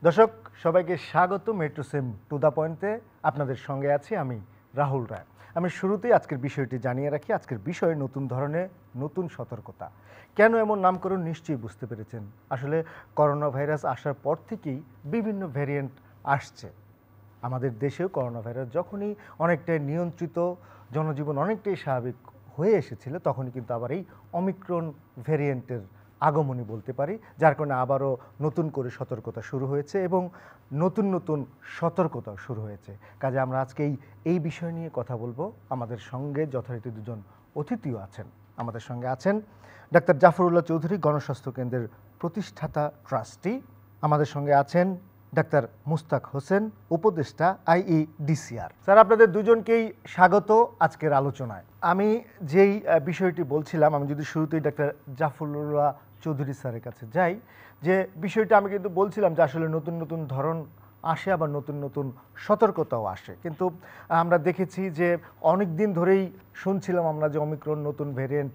দর্শক সবাইকে স্বাগত মেট্রো সেম টু দ্য পয়েন্টে। আপনাদের সঙ্গে আছি আমি রাহুল রায়। আমি শুরুতেই আজকের বিষয়টি জানিয়ে রাখি। আজকের বিষয় নতুন ধরনের নতুন সতর্কতা। কেন এমন নামকরণ নিশ্চয়ই বুঝতে পেরেছেন। আসলে করোনা ভাইরাস আসার পর থেকেই বিভিন্ন ভ্যারিয়েন্ট আসছে। আমাদের দেশেও করোনা ভাইরাস যখনই অনেকটাই নিয়ন্ত্রিত, জনজীবন অনেকটাই স্বাভাবিক হয়ে এসেছিল, তখনই কিন্তু আবার এই অমিক্রন ভ্যারিয়েন্টের আগমনী বলতে পারি, যার কারণে আবারও নতুন করে সতর্কতা শুরু হয়েছে এবং নতুন নতুন সতর্কতা শুরু হয়েছে। কাজে আমরা আজকে এই বিষয় নিয়ে কথা বলবো। আমাদের সঙ্গে যথারীতি দুজন অতিথিও আছেন। আমাদের সঙ্গে আছেন ডাক্তার জাফরুল্লাহ চৌধুরী, গণস্বাস্থ্য কেন্দ্রের প্রতিষ্ঠাতা ট্রাস্টি। আমাদের সঙ্গে আছেন ডাক্তার মুস্তাক হোসেন, উপদেষ্টা আইইডিসিআর। স্যার, আপনাদের দুজনকেই স্বাগত আজকের আলোচনায়। আমি যেই বিষয়টি বলছিলাম, আমি যদি শুরুতেই ডাক্তার জাফরুল্লাহ চৌধুরী স্যারের কাছে যাই, যে বিষয়টা আমি কিন্তু বলছিলাম যে আসলে নতুন নতুন ধরন আসে, আবার নতুন নতুন সতর্কতাও আসে। কিন্তু আমরা দেখেছি যে অনেক দিন ধরেই শুনছিলাম আমরা যে অমিক্রন নতুন ভ্যারিয়েন্ট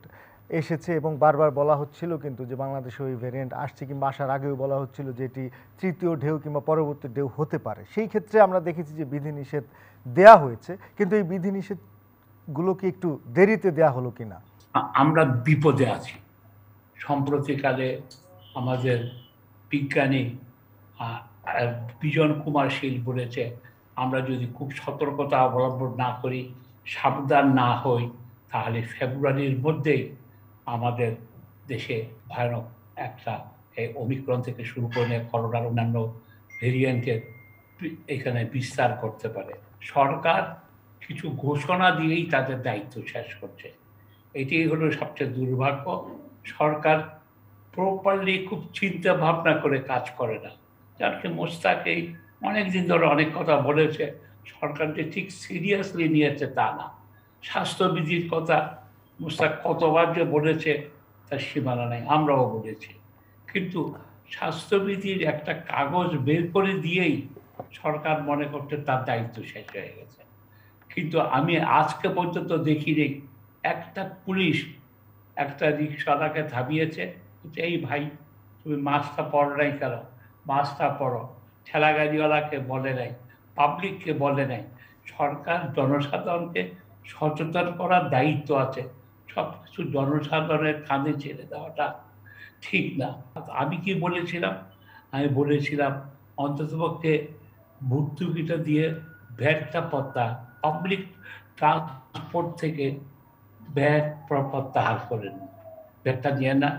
এসেছে এবং বারবার বলা হচ্ছিল কিন্তু যে বাংলাদেশে ওই ভ্যারিয়েন্ট আসছে, কিংবা আসার আগেও বলা হচ্ছিল যে এটি তৃতীয় ঢেউ কিংবা পরবর্তী ঢেউ হতে পারে। সেই ক্ষেত্রে আমরা দেখেছি যে বিধিনিষেধ দেয়া হয়েছে, কিন্তু এই বিধিনিষেধগুলো কি একটু দেরিতে দেয়া হলো কিনা? আমরা বিপদে আছি। সম্প্রতিকালে আমাদের বিজ্ঞানী বিজন কুমার শীল বলেছে, আমরা যদি খুব সতর্কতা অবলম্বন না করি, সাবধান না হই, তাহলে ফেব্রুয়ারির মধ্যেই আমাদের দেশে ভয়ানক একটা এই ওমিক্রন থেকে শুরু করে করোনার অন্যান্য ভেরিয়েন্টের এখানে বিস্তার করতে পারে। সরকার কিছু ঘোষণা দিয়েই তাদের দায়িত্ব শেষ করছে। এটি হলো সবচেয়ে দুর্ভাগ্য। সরকার প্রপারলি খুব চিন্তা ভাবনা করে কাজ করে না। যাকে মোস্তাক এই অনেকদিন ধরে অনেক কথা বলেছে, সরকার যে ঠিক সিরিয়াসলি নিয়েছে তা না। স্বাস্থ্যবিধির কথা মোস্তাক কতবার যে বলেছে তার সীমানা নেই, আমরাও বলেছি। কিন্তু স্বাস্থ্যবিধির একটা কাগজ বের করে দিয়েই সরকার মনে করতে তার দায়িত্ব শেষ হয়ে গেছে। কিন্তু আমি আজকে পর্যন্ত দেখিনি একটা পুলিশ একটা রিক্সাওয়ালাকে থামিয়েছে, এই ভাই তুমি মাস্কটা পরো নাই কেন, মাস্কটা পরো। ঠেলা গাড়িওয়ালাকে বলে নাই, পাবলিককে বলে নাই। সরকার জনসাধারণকে সচেতন করার দায়িত্ব আছে, সব কিছু জনসাধারণের কাঁধে ছেড়ে দেওয়াটা ঠিক না। আমি কি বলেছিলাম? আমি বলেছিলাম অন্ততপক্ষে ভর্তুকিটা দিয়ে ভ্যাটটা পাবলিক ট্রান্সপোর্ট থেকে ভ্যাট প্রত্যাহার করেন, ভ্যাটটা নিয়ে না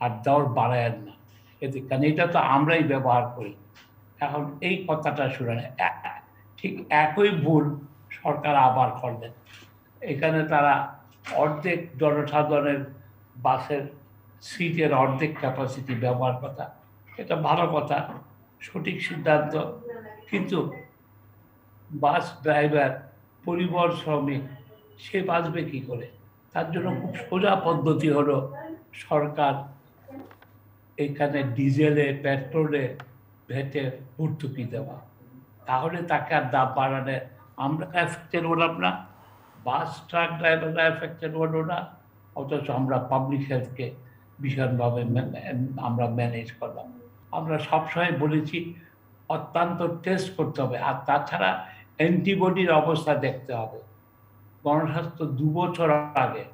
আর দর বাড়ায়েন না। এতে কারণ এটা তো আমরাই ব্যবহার করি। এখন এই কথাটা শুনে ঠিক একই ভুল সরকার আবার করলেন। এখানে তারা অর্ধেক জনসাধারণের বাসের সিটের অর্ধেক ক্যাপাসিটি ব্যবহার কথা, এটা ভালো কথা, সঠিক সিদ্ধান্ত। কিন্তু বাস ড্রাইভার, পরিবহন শ্রমিক, সে বাঁচবে কি করে? তার জন্য খুব সোজা পদ্ধতি হলো সরকার এখানে ডিজেলে, পেট্রোলে ভেটে ভর্তুকি দেওয়া। তাহলে তাকে আর দাম বাড়ালে আমরা এফেক্টেড হলাম না, বাস ট্রাক ড্রাইভাররা এফেক্টেড হলো না, অথচ আমরা পাবলিক হেলথকে ভীষণভাবে আমরা ম্যানেজ করলাম। আমরা সবসময় বলেছি অত্যন্ত টেস্ট করতে হবে, আর তাছাড়া অ্যান্টিবডির অবস্থা দেখতে হবে। গণস্বাস্থ্য 2 বছর আগে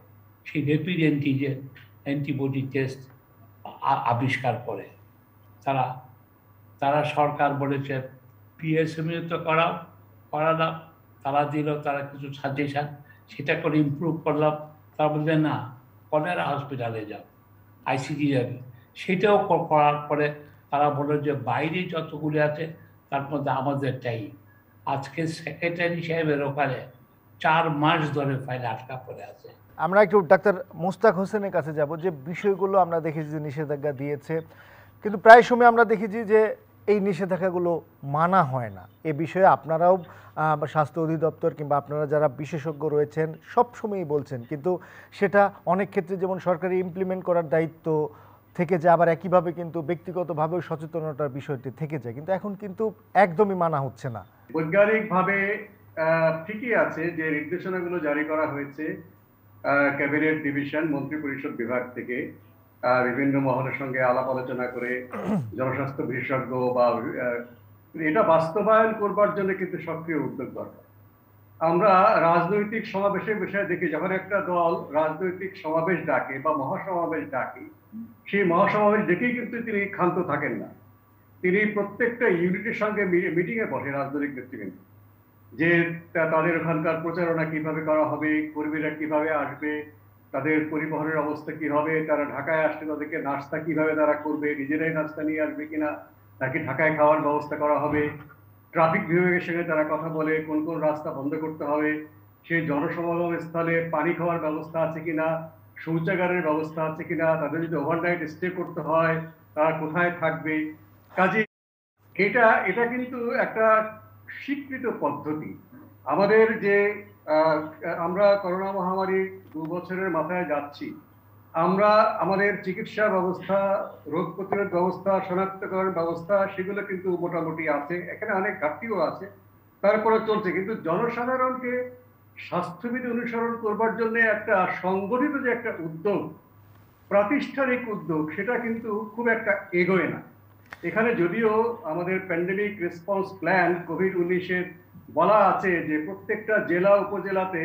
সেই রেপিড অ্যান্টিজেন অ্যান্টিবডি টেস্ট আবিষ্কার করে। তারা তারা সরকার বলেছে পিএসএমএ তো করালাম, তারা দিল তারা কিছু সাজেশন, সেটা করে ইমপ্রুভ করলাম। তারা বলছে না, কলেরা হসপিটালে যাও, আইসিডি যাবে। সেটাও করার পরে তারা বলল যে বাইরে যতগুলি আছে তার মধ্যে আমাদেরটাই। আজকে সেক্রেটারি সাহেবের ওখানে 4 মাস ধরে ফাইল আটকা পড়ে আছে। আমরা একটু ডাক্তার মুস্তাক হোসেনের কাছে যাব। যে বিষয়গুলো আমরা দেখেছি যে নিষেধাজ্ঞা দিয়েছে, কিন্তু প্রায় সময় আমরা দেখেছি যে এই নিষেধাজ্ঞাগুলো মানা হয় না। এ বিষয়ে আপনারাও স্বাস্থ্য অধিদপ্তর কিংবা আপনারা যারা বিশেষজ্ঞ রয়েছেন সব সময়ই বলছেন, কিন্তু সেটা অনেক ক্ষেত্রে যেমন সরকারি ইমপ্লিমেন্ট করার দায়িত্ব থেকে যায়, আবার একইভাবে কিন্তু ব্যক্তিগতভাবেও সচেতনতার বিষয়টি থেকে যায়, কিন্তু এখন কিন্তু একদমই মানা হচ্ছে না। বৈজ্ঞানিকভাবে ঠিকই আছে যে নির্দেশনাগুলো জারি করা হয়েছে ক্যাবিনেট ডিভিশন মন্ত্রী পরিষদ বিভাগ থেকে, বিভিন্ন মহলের সঙ্গে আলাপ আলোচনা করে জনস্বাস্থ্য বিশেষজ্ঞ বা এটা বাস্তবায়ন করবার জন্য কিন্তু সক্রিয় উদ্যোগ দরকার। আমরা রাজনৈতিক সমাবেশের বিষয়ে দেখি, যখন একটা দল রাজনৈতিক সমাবেশ ডাকে বা মহাসমাবেশ ডাকে, সেই মহাসমাবেশ ডেকেই কিন্তু তিনি ক্ষান্ত থাকেন না। তিনি প্রত্যেকটা ইউনিটের সঙ্গে মিটিং এ বসে রাজনৈতিক নেতৃবৃন্দ, যে তাদের ওখানকার প্রচারণা কিভাবে করা হবে, কর্মীরা কিভাবে আসবে, তাদের পরিবহনের অবস্থা কি হবে, তারা ঢাকায় আসলে তাদেরকে নাস্তা কিভাবে তারা করবে, নিজেরাই নাস্তা নিয়ে আসবে কিনা, নাকি ঢাকায় খাওয়ার ব্যবস্থা করা হবে, ট্রাফিক বিভাগের সঙ্গে তারা কথা বলে কোন কোন রাস্তা বন্ধ করতে হবে, সেই জনসমাগম স্থলে পানি খাওয়ার ব্যবস্থা আছে কিনা, শৌচাগারের ব্যবস্থা আছে কিনা, তাদের যদি ওভারনাইট স্টে করতে হয় তারা কোথায় থাকবে। কাজে এটা এটা কিন্তু একটা স্বীকৃত পদ্ধতি। আমাদের যে আমরা করোনা মহামারী 2 বছরের মাথায় যাচ্ছি, আমরা আমাদের চিকিৎসা ব্যবস্থা, রোগ প্রতিরোধ ব্যবস্থা, শনাক্তকরণ ব্যবস্থা, সেগুলো কিন্তু মোটামুটি আছে, এখানে অনেক ঘাটতিও আছে, তারপরে চলছে। কিন্তু জনসাধারণকে স্বাস্থ্যবিধি অনুসরণ করবার জন্য একটা সংগঠিত যে একটা উদ্যোগ, প্রাতিষ্ঠানিক উদ্যোগ, সেটা কিন্তু খুব একটা এগোয় না। এখানে যদিও আমাদের প্যান্ডেমিক রেসপন্স প্ল্যান কোভিড-19-এর বলা আছে যে প্রত্যেকটা জেলা উপজেলাতে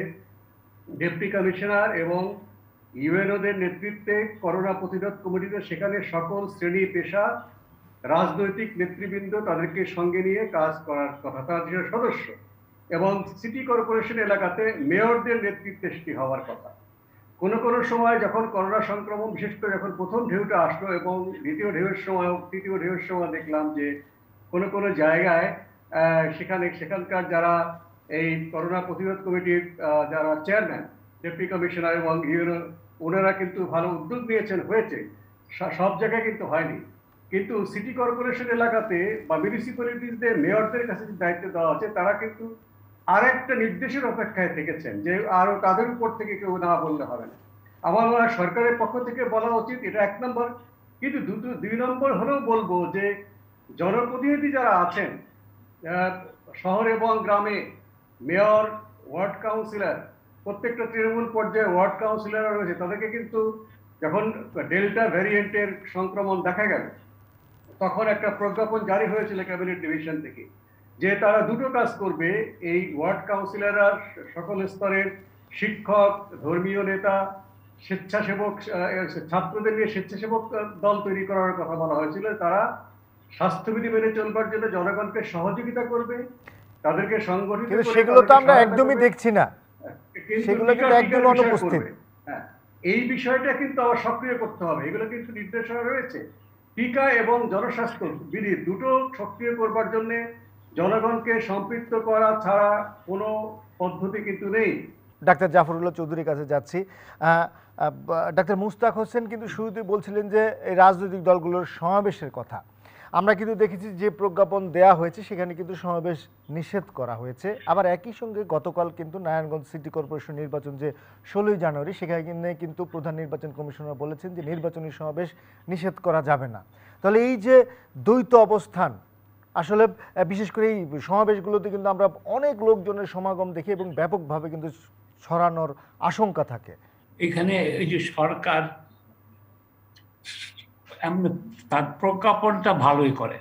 ডেপুটি কমিশনার এবং ইউএনওদের নেতৃত্বে করোনা প্রতিরোধ কমিটিতে, সেখানে সকল শ্রেণী পেশা, রাজনৈতিক নেতৃবৃন্দ তাদেরকে সঙ্গে নিয়ে কাজ করার কথা, তাদের সদস্য, এবং সিটি কর্পোরেশন এলাকাতে মেয়রদের নেতৃত্বে সেটি হওয়ার কথা। কোনো কোনো সময় যখন করোনা সংক্রমণ, বিশেষ করে যখন প্রথম ঢেউটা আসলো এবং দ্বিতীয় ঢেউয়ের সময়, তৃতীয় ঢেউয়ের সময় দেখলাম যে কোনো কোনো জায়গায় সেখানকার যারা এই করোনা প্রতিরোধ কমিটির যারা চেয়ারম্যান, ডেপুটি কমিশনার এবং ইউএনও, ওনারা কিন্তু ভালো উদ্যোগ নিয়েছেন, হয়েছে, সব জায়গায় কিন্তু হয়নি। কিন্তু সিটি কর্পোরেশন এলাকাতে বা মিউনিসিপ্যালিটিসদের মেয়রদের কাছে যে দায়িত্ব দেওয়া আছে, তারা কিন্তু আরেকটা নির্দেশের অপেক্ষায় থেকেছেন যে আরো তাদের উপর থেকে কেউ না বললে হবে না। আমার মনে হয় সরকারের পক্ষ থেকে বলা উচিত, এটা 1 নম্বর। কিন্তু 2 নম্বর হলেও বলবো যে জনপ্রতিনিধি যারা আছেন শহর এবং গ্রামে, মেয়র, ওয়ার্ড কাউন্সিলর, প্রত্যেকটা তৃণমূল পর্যায়ে ওয়ার্ড কাউন্সিলররা রয়েছে, তাদেরকে কিন্তু যখন ডেল্টা ভ্যারিয়েন্টের সংক্রমণ দেখা গেল, তখন একটা প্রজ্ঞাপন জারি হয়েছিল ক্যাবিনেট ডিভিশন থেকে, যে তারা দুটো কাজ করবে। এই ওয়ার্ড কাউন্সিলররা সকল স্তরের শিক্ষক, ধর্মীয় নেতা, স্বেচ্ছাসেবক, ছাত্রদের নিয়ে স্বেচ্ছাসেবক দল তৈরি করার কথা বলা হয়েছিল। তারা স্বাস্থ্যবিধি মেনে চলবার জন্য জনগণকে সহযোগিতা করবে, তাদেরকে সংগঠিত কিন্তু করে, সেগুলো তো তাদেরকে আমরা সহায়তা একদমই করবে। দেখছি না, সেগুলো কিন্তু একদম অনুপস্থিত। হ্যাঁ, এই বিষয়টা কিন্তু আবার সক্রিয় করতে হবে। এগুলো কিন্তু নির্দেশনা রয়েছে। টিকা এবং জনস্বাস্থ্য বিধি দুটো সক্রিয় করবার জন্য জনগণকে সম্পৃক্ত করা ছাড়া কোনো পদ্ধতি কিন্তু নেই। ডাক্তার জাফরুল্লাহ চৌধুরীর কাছে যাচ্ছি। ডাক্তার মুস্তাক হোসেন কিন্তু শুরুতেই বলছিলেন যে এই রাজনৈতিক দলগুলোর সমাবেশের কথা। আমরা কিন্তু দেখেছি যে প্রজ্ঞাপন দেয়া হয়েছে সেখানে কিন্তু সমাবেশ নিষেধ করা হয়েছে। আবার একই সঙ্গে গতকাল কিন্তু নারায়ণগঞ্জ সিটি কর্পোরেশন নির্বাচন যে 16ই জানুয়ারি, সেখানে কিন্তু প্রধান নির্বাচন কমিশনার বলেছেন যে নির্বাচনী সমাবেশ নিষেধ করা যাবে না। তাহলে এই যে দ্বৈত অবস্থান, আসলে বিশেষ করে এই সমাবেশগুলোতে কিন্তু আমরা অনেক লোকজনের সমাগম দেখি এবং ব্যাপকভাবে কিন্তু ছড়ানোর আশঙ্কা থাকে। এখানে এই যে সরকার তার প্রজ্ঞাপনটা ভালোই করে,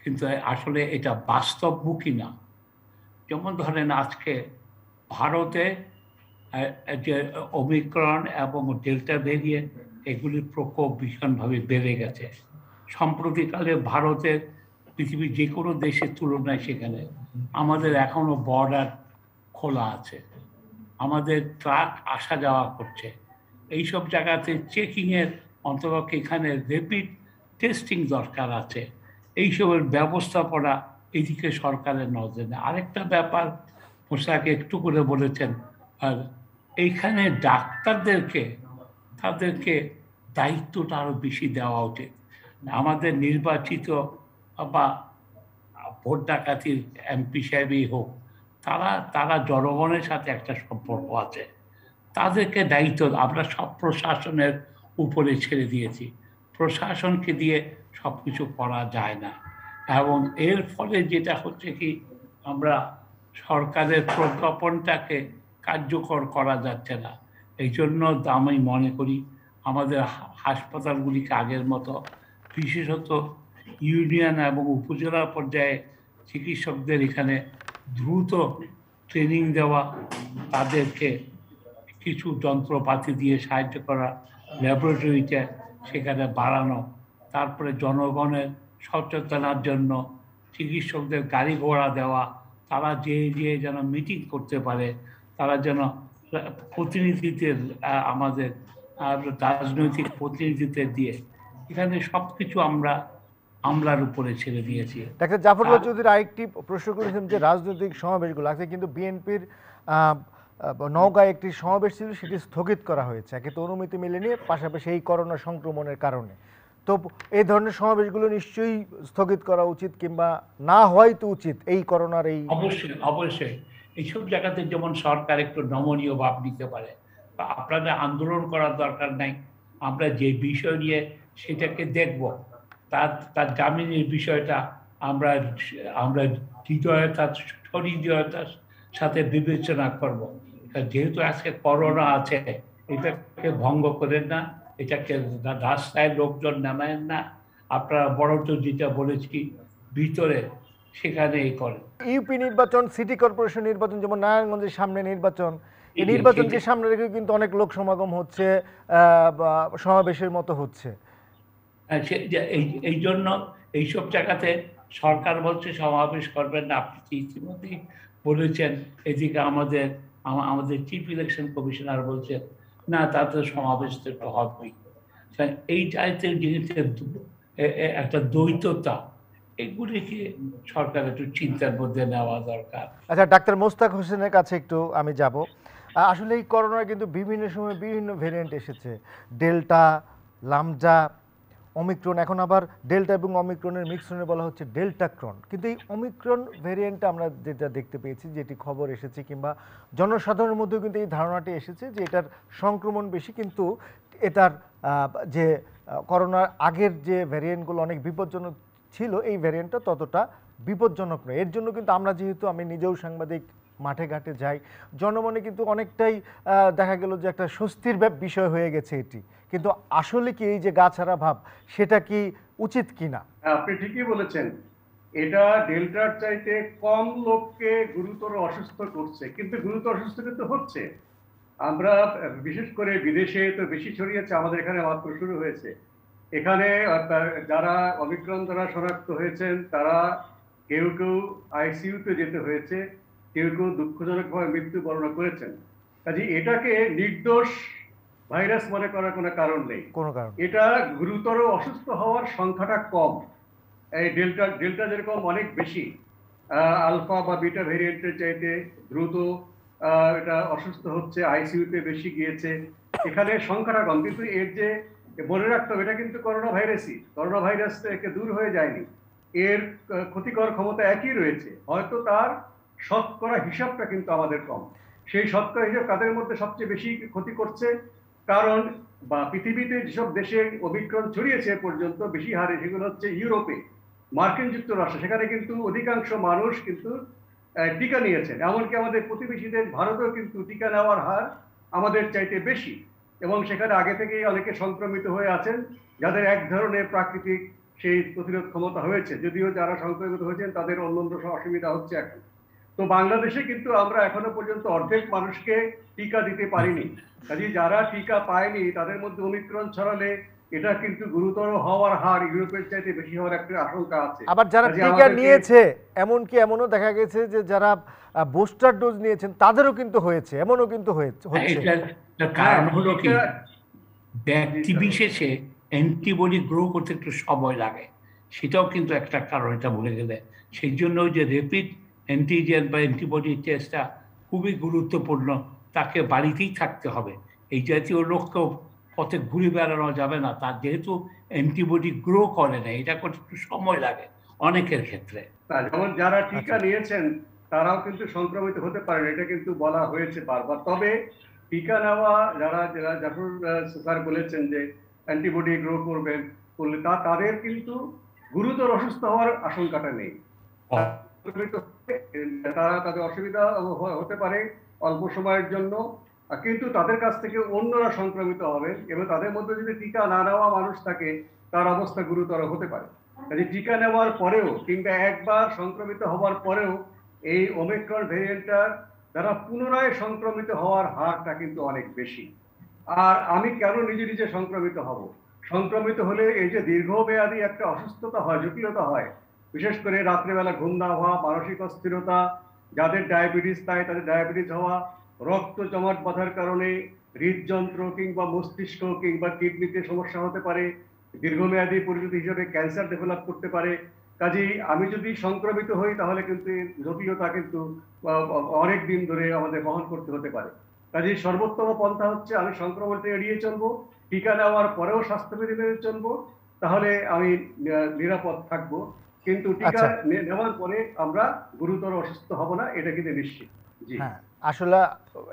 কিন্তু আসলে এটা বাস্তবমুখী না। যেমন ধরেন আজকে ভারতে যে ওমিক্রন এবং ডেল্টা ভেরিয়েন্ট, এগুলির প্রকোপ ভীষণভাবে বেড়ে গেছে সম্প্রতিকালে। ভারতের পৃথিবীর যে কোনো দেশের তুলনায় সেখানে আমাদের এখনো বর্ডার খোলা আছে, আমাদের ট্রাক আসা যাওয়া করছে। এইসব জায়গাতে চেকিংয়ের অন্তত এখানে র্যাপিড টেস্টিং দরকার আছে। এইসবের ব্যবস্থাপনা এদিকে সরকারের নজরে নেই। আরেকটা ব্যাপার মোশাররফ একটু করে বলেছেন, আর এইখানে ডাক্তারদেরকে তাদেরকে দায়িত্বটা আরো বেশি দেওয়া উচিত। আমাদের নির্বাচিত বা ভোট ডাকাতির এমপি সাহেবই হোক, তারা জনগণের সাথে একটা সম্পর্ক আছে, তাদেরকে দায়িত্ব আমরা সব প্রশাসনের উপরে ছেড়ে দিয়েছি। প্রশাসনকে দিয়ে সব কিছু করা যায় না, এবং এর ফলে যেটা হচ্ছে কি, আমরা সরকারের প্রজ্ঞাপনটাকে কার্যকর করা যাচ্ছে না। এই জন্য আমি মনে করি আমাদের হাসপাতালগুলিকে আগের মতো, বিশেষত ইউনিয়ন এবং উপজেলা পর্যায়ে চিকিৎসকদের এখানে দ্রুত ট্রেনিং দেওয়া, তাদেরকে কিছু যন্ত্রপাতি দিয়ে সাহায্য করা, ল্যাবরেটরিটা সেখানে বাড়ানো, তারপরে জনগণের সচেতনার জন্য চিকিৎসকদের গাড়ি ঘোড়া দেওয়া, তারা যে যেন মিটিং করতে পারে, তারা যেন প্রতিনিধিদের আমাদের রাজনৈতিক প্রতিনিধিদের দিয়ে এখানে সবকিছু আমরা আমলার উপরে ছেড়ে দিয়েছি। ডাক্তার জাফরুল্লাহ চৌধুরী আরেকটি প্রশ্ন করেছেন যে রাজনৈতিক সমাবেশগুলো আছে, কিন্তু বিএনপির নওগাঁয় একটি সমাবেশ ছিল, সেটি স্থগিত করা হয়েছে, একে তো অনুমতি মেলেনি, পাশাপাশি এই করোনা সংক্রমণের কারণে। তো এই ধরনের সমাবেশগুলো নিশ্চয়ই স্থগিত করা উচিত, কিংবা না হওয়াই তো উচিত এই করোনার এই। অবশ্যই অবশ্যই এইসব জায়গাতে যেমন সরকার একটু নমনীয় ভাব নিতে পারে, আপনাদের আন্দোলন করার দরকার নাই, আমরা যে বিষয় নিয়ে সেটাকে দেখব, তার জামিনের বিষয়টা আমরা আমরা হৃদয়তার সহৃদয়তার সাথে বিবেচনা করব। যেহেতু আজকে করোনা আছে, এটাকে ভঙ্গ করেন না, এটাকে রাস্তায় লোকজন নামায়েন না, আপনারা বড় যেটা বলেছি ভিতরে সেখানেই করেন। ইউপি নির্বাচন, সিটি কর্পোরেশন নির্বাচন, যেমন নারায়ণগঞ্জের সামনে নির্বাচন, এই নির্বাচনকে সামনে রেখে কিন্তু অনেক লোক সমাগম হচ্ছে, সমাবেশের মতো হচ্ছে। এই জন্য এইসব জায়গাতে সরকার বলছে সমাবেশ করবেন না, আপনি ইতিমধ্যেই বলেছেন। এদিকে আমাদের চিফ ইলেকশন কমিশনার বলছে না, তাতে সমাবেশ তো একটু হবেই। এই জাতীয় জিনিসের একটা দ্বৈততা, এগুলিকে সরকার একটু চিন্তার মধ্যে নেওয়া দরকার। আচ্ছা, ডাক্তার মোস্তাক হোসেনের কাছে একটু আমি যাব। আসলে এই করোনার কিন্তু বিভিন্ন সময় বিভিন্ন ভেরিয়েন্ট এসেছে, ডেল্টা, লামজা, অমিক্রন, এখন আবার ডেল্টা এবং অমিক্রনের মিশ্রণে বলা হচ্ছে ডেল্টাক্রন। কিন্তু এই অমিক্রন ভেরিয়েন্টটা আমরা যেটা দেখতে পেয়েছি, যেটি খবর এসেছে, কিংবা জনসাধারণের মধ্যেও কিন্তু এই ধারণাটি এসেছে যে এটার সংক্রমণ বেশি, কিন্তু এটার যে করোনার আগের যে ভ্যারিয়েন্টগুলো অনেক বিপজ্জনক ছিল, এই ভ্যারিয়েন্টটা ততটা বিপজ্জনক নয়। এর জন্য কিন্তু আমরা, যেহেতু আমি নিজেও সাংবাদিক, মাঠে ঘাটে যাই, জনমনে কিন্তু অনেকটাই দেখা গেল যে একটা স্বস্তির বিষয় হয়ে গেছে এটি। কিন্তু আসলে কি এই যে গা ছাড়া ভাব, সেটা কি উচিত কিনা? আপনি ঠিকই বলেছেন, এটা ডেল্টার চাইতে কম লোককে গুরুতর অসুস্থ করছে, কিন্তু গুরুতর অসুস্থ কিন্তু হচ্ছে। আমরা বিশেষ করে বিদেশে তো বেশি ছড়িয়েছে, আমাদের এখানে মাত্র শুরু হয়েছে। এখানে যারা অমিক্রন দ্বারা শনাক্ত হয়েছেন, তারা কেউ কেউ আইসিইউতে যেতে হয়েছে, কেউ কেউ দুঃখজনকভাবে মৃত্যুবরণ করেছেন। কাজে এটাকে নির্দোষ ভাইরাস মনে করার কোনো কারণ নেই। এটা গুরুতর অসুস্থ হওয়ার সংখ্যাটা কম। এই ডেল্টা যেরকম অনেক বেশি, আলফা বা বিটা ভেরিয়েন্টের চাইতে দ্রুত এটা অসুস্থ হচ্ছে, আইসিইউতে বেশি গিয়েছে, এখানে সংখ্যাটা কম। কিন্তু এর যে মনে রাখতে হবে, এটা কিন্তু করোনা ভাইরাসই, করোনা ভাইরাস থেকে দূর হয়ে যায়নি, এর ক্ষতিকর ক্ষমতা একই রয়েছে, হয়তো তার শতকরা হিসাবটা কিন্তু আমাদের কম। সেই শতকরা হিসাব তাদের মধ্যে সবচেয়ে বেশি ক্ষতি করছে, কারণ বা পৃথিবীতে যেসব দেশে অমিক্রন ছড়িয়েছে পর্যন্ত বেশি হারে, সেগুলো হচ্ছে ইউরোপে, মার্কিন যুক্তরাষ্ট্র, সেখানে কিন্তু অধিকাংশ মানুষ কিন্তু টিকা নিয়েছেন। এমনকি আমাদের প্রতিবেশীদের ভারতেও কিন্তু টিকা নেওয়ার হার আমাদের চাইতে বেশি, এবং সেখানে আগে থেকেই অনেকে সংক্রমিত হয়ে আছেন, যাদের এক ধরনের প্রাকৃতিক সেই প্রতিরোধ ক্ষমতা হয়েছে, যদিও যারা সংক্রমিত হয়েছেন তাদের অন্যান্য অসুবিধা হচ্ছে এখন। তো বাংলাদেশে কিন্তু আমরা এখনো পর্যন্ত অর্ধেক মানুষকে টিকা দিতে পারিনি। কাজে যারা টিকা পায়নি তাদের মধ্যে অমিক্রন ছড়ালে এটা কিন্তু গুরুতর হওয়ার হার ইউরোপের চাইতে বেশি হওয়ার একটা আশঙ্কা আছে। আবার যারা টিকা নিয়েছে, এমনকি এমনও দেখা গেছে যে যারা বুস্টার ডোজ নিয়েছেন তাদেরও কিন্তু হয়েছে, এমনও কিন্তু হচ্ছে। কারণ হলো কি, ব্যক্তি বিশেষে অ্যান্টিবডি গ্রো করতে একটু সময় লাগে, সেটাও কিন্তু একটা কারণ, এটা বলে গেলে। সেই জন্য যে র্যাপিড অ্যান্টিজেন বা অ্যান্টিবডি টেস্টটা খুবই গুরুত্বপূর্ণ, তাকে বাড়িতেই থাকতে হবে। এই জাতীয় লোককেও পথে ঘুরে বেড়ানো যাবে না, তার যেহেতু অ্যান্টিবডি গ্রো করে না, এটা করতে একটু সময় লাগে অনেকের ক্ষেত্রে। যেমন যারা টিকা নিয়েছেন তারাও কিন্তু সংক্রমিত হতে পারেন, এটা কিন্তু বলা হয়েছে বারবার। তবে টিকা নেওয়া যারা জাফর স্যার বলেছেন যে অ্যান্টিবডি গ্রো করবেন, করলে তাদের কিন্তু গুরুতর অসুস্থ হওয়ার আশঙ্কাটা নেই। তাদের অসুবিধা হতে পারে অল্প সময়ের জন্য, কিন্তু তাদের কাছ থেকে অন্যরা সংক্রমিত হবেন, এবং তাদের মধ্যে যদি টিকা না নেওয়া মানুষ থাকে তার অবস্থা গুরুতর হতে পারে। কাজে টিকা নেওয়ার পরেও কিংবা একবার সংক্রমিত হওয়ার পরেও এই ওমিক্রন ভেরিয়েন্টটার দ্বারা পুনরায় সংক্রমিত হওয়ার হারটা কিন্তু অনেক বেশি। আর আমি কেন নিজে নিজে সংক্রমিত হব? সংক্রমিত হলে এই যে দীর্ঘমেয়াদী একটা অসুস্থতা হয়, জটিলতা হয়, বিশেষ করে রাত্রেবেলা ঘুম না হওয়া, মানসিক অস্থিরতা, যাদের ডায়াবেটিস তাদের ডায়াবেটিস হওয়া, রক্ত জমাট বাঁধার কারণে হৃদযন্ত্র কিংবা মস্তিষ্ক কিংবা কিডনিতে সমস্যা হতে পারে, দীর্ঘমেয়াদী পরিণতি হিসেবে ক্যান্সার ডেভেলপ করতে পারে। কাজেই আমি যদি সংক্রমিত হই তাহলে কিন্তু এর জটিলতা কিন্তু অনেক দিন ধরে আমাদের বহন করতে হতে পারে। কাজেই সর্বোত্তম পন্থা হচ্ছে আমি সংক্রমণকে এড়িয়ে চলবো, টিকা নেওয়ার পরেও স্বাস্থ্যবিধি মেনে চলবো, তাহলে আমি নিরাপদ থাকবো। কিন্তু টিকা আচ্ছা। নেওয়ার পরে আমরা গুরুতর অসুস্থ হব না, এটা কিন্তু নিশ্চিত। জি হ্যাঁ, আসলে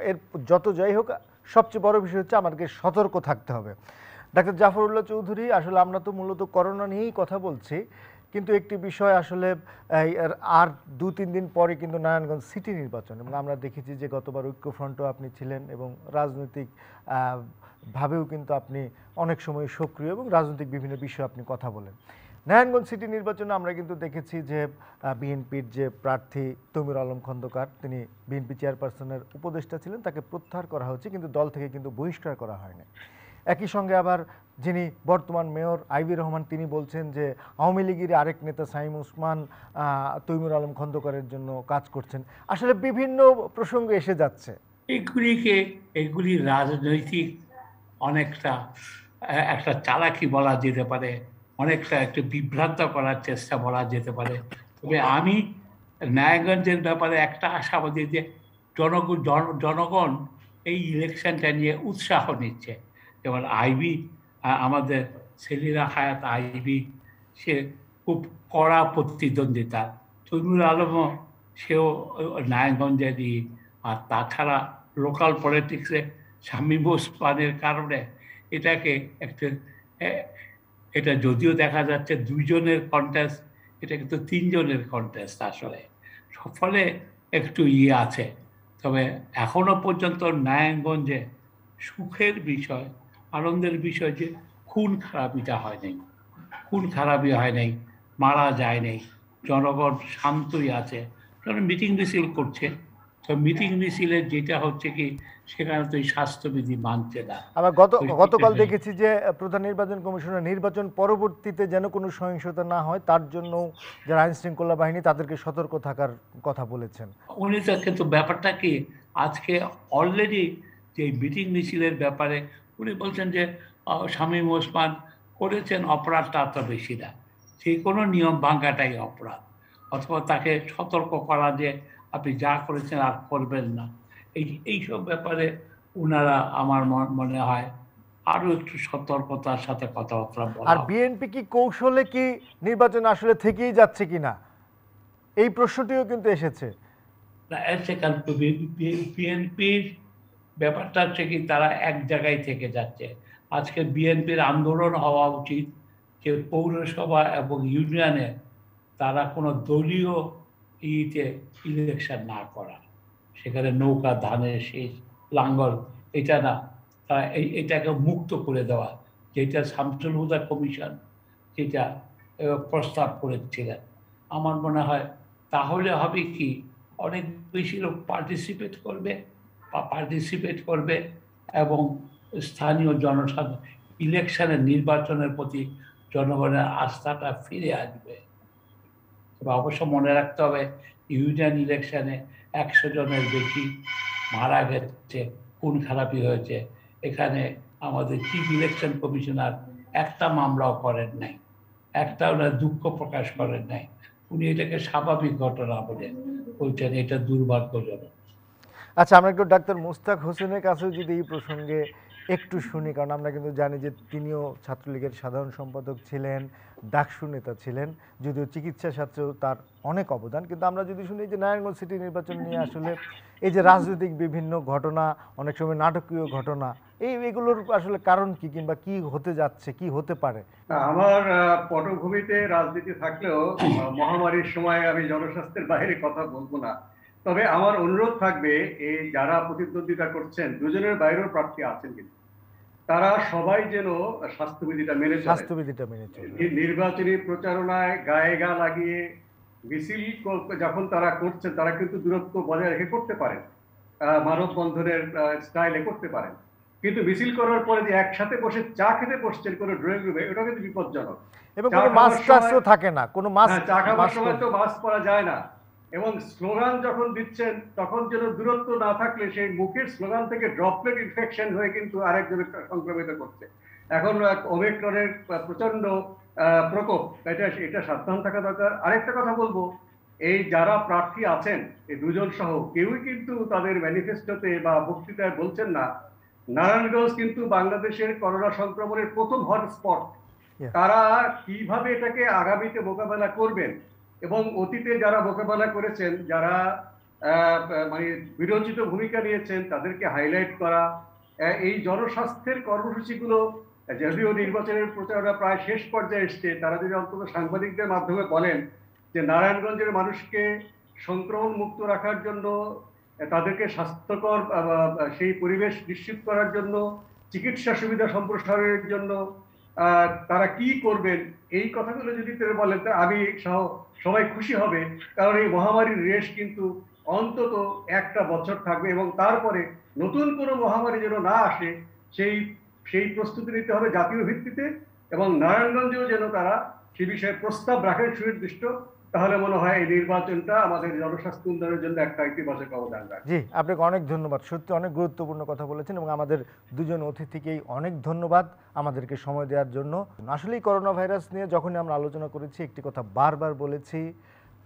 এর যত যাই হোক সবচেয়ে বড় বিষয় হচ্ছে আমাদেরকে সতর্ক থাকতে হবে। ডাক্তার জাফরুল্লাহ চৌধুরী, আসলে আমরা তো মূলত করোনা নিয়েই কথা বলছি, কিন্তু একটি বিষয় আসলে আর 2-3 দিন পরে কিন্তু নারায়ণগঞ্জ সিটি নির্বাচন, এবং আমরা দেখেছি যে গতবার ঐক্যফ্রন্টও আপনি ছিলেন এবং রাজনৈতিক ভাবেও কিন্তু আপনি অনেক সময় সক্রিয় এবং রাজনৈতিক বিভিন্ন বিষয়ে আপনি কথা বলেন। নারায়ণগঞ্জ সিটি নির্বাচনে আমরা কিন্তু দেখেছি যে বিএনপির যে প্রার্থী তমির আলম খন্দকার, তিনি বিএনপি চেয়ারপারসনের উপদেষ্টা ছিলেন, তাকে প্রত্যাহার করা হচ্ছে, কিন্তু দল থেকে কিন্তু বহিষ্কার করা হয়নি। একই সঙ্গে আবার যিনি বর্তমান মেয়র আইবি রহমান, তিনি বলছেন যে আওয়ামী লীগের আরেক নেতা সাইম ওসমান তৈমুর আলম খন্দকারের জন্য কাজ করছেন। আসলে বিভিন্ন প্রসঙ্গ এসে যাচ্ছে। এগুলি রাজনৈতিক অনেকটা একটা চালাকি বলা যেতে পারে, অনেকটা একটা বিভ্রান্ত করার চেষ্টা বলা যেতে পারে। তবে আমি নারায়ণগঞ্জের ব্যাপারে একটা আশাবাদী যে জনগণ এই ইলেকশনটা নিয়ে উৎসাহ নিচ্ছে। যেমন আইবি, আমাদের সেলিনা হায়াত আইবি, সে খুব কড়া প্রতিদ্বন্দ্বিতা, তৈমুর আলমও সেও নারায়ণগঞ্জেরই। আর তাছাড়া লোকাল পলিটিক্সে শামীম ওসমানের কারণে এটাকে একটা এটা যদিও দেখা যাচ্ছে 2 জনের কন্টেস্ট, এটা কিন্তু 3 জনের কন্টেস্ট আসলে, ফলে একটু আছে। তবে এখনো পর্যন্ত নারায়ণগঞ্জে সুখের বিষয়, আনন্দের বিষয় যে খুন খারাপিটা হয় নাই, খুন খারাপি হয় নাই, মারা যায় নাই, জনগণ শান্তই আছে। কারণ মিটিং মিছিল করছে, তো মিটিং মিছিলে যেটা হচ্ছে কি, সেখানে তো এই স্বাস্থ্যবিধি মানছে না। আবার গতকাল দেখেছি যে প্রধান নির্বাচন কমিশনার নির্বাচন পরবর্তীতে যেন কোনো সহিংসতা না হয় তার জন্য যারা আইন শৃঙ্খলা বাহিনী, তাদেরকে সতর্ক থাকার কথা বলেছেন উনি। তো কিন্তু ব্যাপারটা কি, আজকে অলরেডি যে মিটিং মিছিলের ব্যাপারে উনি বলছেন যে শামীম ওসমান করেছেন, অপরাধটা এত বেশি না, যে কোনো নিয়ম ভাঙাটাই অপরাধ, অথবা তাকে সতর্ক করা যে আপনি যা করেছেন আর করবেন না। এইসব ব্যাপারে উনারা আমার মনে হয় আরো একটু সতর্কতার সাথে কথাবার্তা বলা। আর বিএনপি কি কৌশলে কি নির্বাচন আসলে থেকেই যাচ্ছে কিনা, এই প্রশ্নটিও কিন্তু এসেছে। বিএনপির ব্যাপারটা হচ্ছে কি, তারা এক জায়গায় থেকে যাচ্ছে। আজকে বিএনপির আন্দোলন হওয়া উচিত যে পৌরসভা এবং ইউনিয়নে তারা কোনো দলীয় ইলেকশন না করা, সেখানে নৌকা, ধানের শীষ, লাঙ্গল, এটা না, তারা এটাকে মুক্ত করে দেওয়া, যেটা শামসুল হুদা কমিশন যেটা প্রস্তাব করেছিলেন। আমার মনে হয় তাহলে হবে কি, অনেক বেশি লোক পার্টিসিপেট করবে এবং স্থানীয় জনসাধারণ ইলেকশনের, নির্বাচনের প্রতি জনগণের আস্থাটা ফিরে আসবে। তবে অবশ্য মনে রাখতে হবে, ইউনিয়ন ইলেকশনে 100 জনের বেশি মারা গেছে, খুন খারাপি হয়েছে। এখানে আমাদের চিফ ইলেকশন কমিশনার একটা মামলাও করেন নাই, একটা ওনার দুঃখ প্রকাশ করেন নাই। উনি এটাকে স্বাভাবিক ঘটনা বলে বলছেন, এটা দুর্ভাগ্যজনক। আচ্ছা, আমরা একটু ডাক্তার মুস্তাক হোসেনের কাছেও যদি এই প্রসঙ্গে একটু শুনি, কারণ আমরা কিন্তু জানি যে তিনিও ছাত্রলীগের সাধারণ সম্পাদক ছিলেন, ডাকসু নেতা ছিলেন, যদিও চিকিৎসা শাস্ত্রেও তার অনেক অবদান। কিন্তু আমরা যদি শুনি যে নারায়ণগঞ্জ সিটি নির্বাচন নিয়ে আসলে এই যে রাজনৈতিক বিভিন্ন ঘটনা, অনেক সময় নাটকীয় ঘটনা, এগুলোর আসলে কারণ কি, কিংবা কি হতে যাচ্ছে, কি হতে পারে? আমার পটভূমিতে রাজনীতি থাকলেও মহামারীর সময় আমি জনস্বাস্থ্যের বাইরে কথা বলবো না। তবে আমার অনুরোধ থাকবে, এই যারা প্রতিদ্বন্দ্বিতা করছেন, দুজনের বাইরেও প্রার্থী আছেন কিন্তু তারা সবাই যেন স্বাস্থ্যবিধিটা মেনে চলে। স্বাস্থ্যবিধিটা মেনে চলবে। নির্বাচনী প্রচারণায় গায়ে গা লাগিয়ে মিছিল যখন তারা করছেন, তারা কিন্তু দূরত্ব বজায় রেখে করতে পারেন, মানববন্ধনের স্টাইলে করতে পারেন, কিন্তু মিছিল করার পরে যে একসাথে বসে চা খেতে বসছেন কোনো ড্রয়িং রুমে, ওটা কিন্তু বিপজ্জনক। এবং চা কোনো খাবার মাস্ক টাস্কও সময়- থাকে না, কোনো মাস্ক চা খাবার সময় তো মাস্ক পরা যায় না, এবং স্লোগান যখন দিচ্ছেন তখন যেন দূরত্ব না থাকলে সেই মুখের স্লোগান থেকে ড্রপলেট ইনফেকশন হয়ে কিন্তু আরেকজনের সংক্রমিত করছে। এখন ওমিক্রনের প্রচন্ড প্রকোপ, এটা সাবধান থাকা দরকার। আরেকটা কথা বলবো, এই যারা প্রার্থী আছেন এই দুজন সহ কেউই কিন্তু তাদের ম্যানিফেস্টোতে বা বক্তৃতায় বলছেন না নারায়ণগঞ্জ কিন্তু বাংলাদেশের করোনা সংক্রমণের প্রথম হটস্পট। Yeah. তারা কিভাবে এটাকে আগামীতে মোকাবেলা করবেন, এবং অতীতে যারা মোকাবেলা করেছেন, যারা মানে বিরোচিত ভূমিকা নিয়েছেন, তাদেরকে হাইলাইট করা। এই জনস্বাস্থ্যের কর্মসূচিগুলো যদিও নির্বাচনের প্রচারণা প্রায় শেষ পর্যায়ে এসছে, তারা যদি অন্তত সাংবাদিকদের মাধ্যমে বলেন যে নারায়ণগঞ্জের মানুষকে সংক্রমণ মুক্ত রাখার জন্য, তাদেরকে স্বাস্থ্যকর সেই পরিবেশ নিশ্চিত করার জন্য, চিকিৎসা সুবিধা সম্প্রসারণের জন্য তারা কি করবেন, এই কথাগুলো যদি তারা বলেন, তা আমি সহ সবাই খুশি হবে। কারণ এই মহামারীর রেশ কিন্তু অন্তত একটা বছর থাকবে, এবং তারপরে নতুন কোনো মহামারী যেন না আসে সেই প্রস্তুতি নিতে হবে জাতীয় ভিত্তিতে, এবং নারায়ণগঞ্জেও যেন তারা সে বিষয়ে প্রস্তাব রাখেন সুনির্দিষ্ট। তাহলে মনে হয় এই নির্বাচনটা আমাদের জনস্বাস্থ্য উন্নয়নের জন্য একটা ইতিবাচক অবদান রাখবে। জি, আপনাকে অনেক ধন্যবাদ। সত্যি অনেক গুরুত্বপূর্ণ কথা বলেছেন, এবং আমাদের দুজন অতিথিকেই অনেক ধন্যবাদ আমাদেরকে সময় দেওয়ার জন্য। আসলেই করোনা ভাইরাস নিয়ে যখনই আমরা আলোচনা করেছি, একটি কথা বারবার বলেছি,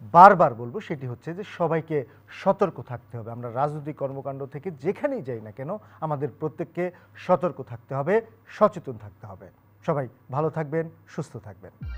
বারবার বলবো, সেটি হচ্ছে যে সবাইকে সতর্ক থাকতে হবে। আমরা রাজনৈতিক কর্মকাণ্ড থেকে যেখানেই যাই না কেন, আমাদের প্রত্যেককে সতর্ক থাকতে হবে, সচেতন থাকতে হবে। সবাই ভালো থাকবেন, সুস্থ থাকবেন।